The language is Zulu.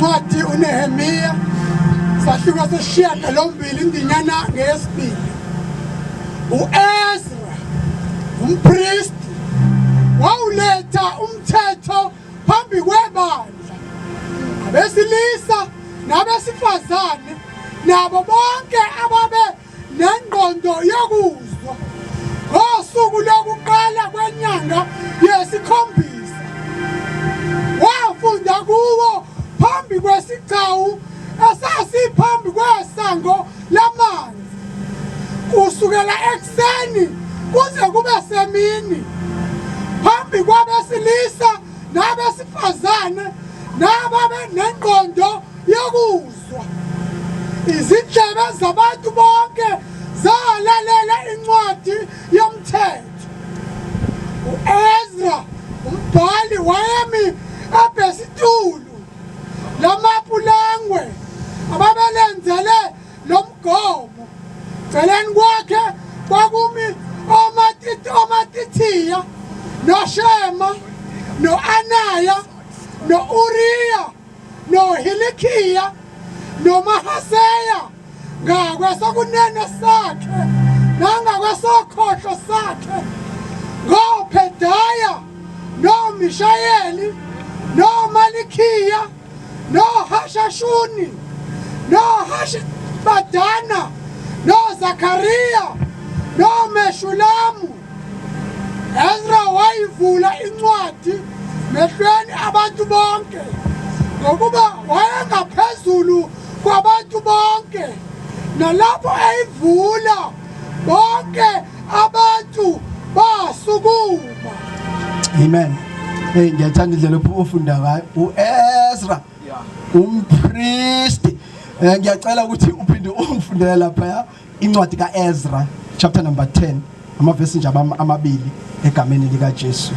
incwadi uNehemiya sahluka sesishiyagalombili indinyana ngeyesibili. U-Ezra umpristi wawuletha umthetho phambi kwebandla, abesilisa nabesifazane nabo bonke ababe nengqondo yokuzwa ngosuku lokuqala kwenyanga yesikhombisa. Wafunda kuwo phambi kwesigcawu esasiphambi kwesango lamanzi kusukela ekuseni kuze kube semini, phambi kwabesilisa nabesifazane nababe nengqondo yokuzwa. Izindlebe zabantu bonke zalalela incwadi yomthetho. U-Ezra umbhali wayemi ebhesitulu lamapulangwe ababelenzele lo mgomo. Celeni kwakhe kwakumi oMathithiya noShema no-Anaya no-Uriya noHilikhiya noMahaseya ngakwesokunene sakhe nangakwesokhohlo sakhe, ngoPhedaya noMishayeli noMalikhiya noHashashuni noHashibadana noZakhariya noMeshulamu. Ezra wayivula incwadi mehlweni abantu bonke ngokuba wayengaphezulu kwabantu bonke, nalapho eyivula bonke abantu basukuma. Amen. Hey, ngiyathanda indlela ofunda ngayo uEzra umpristi. Ngiyacela ukuthi uphinde ungifundele lapha incwadi kaEzra chapter number 10 amavesi nje amabili egameni lika Jesu.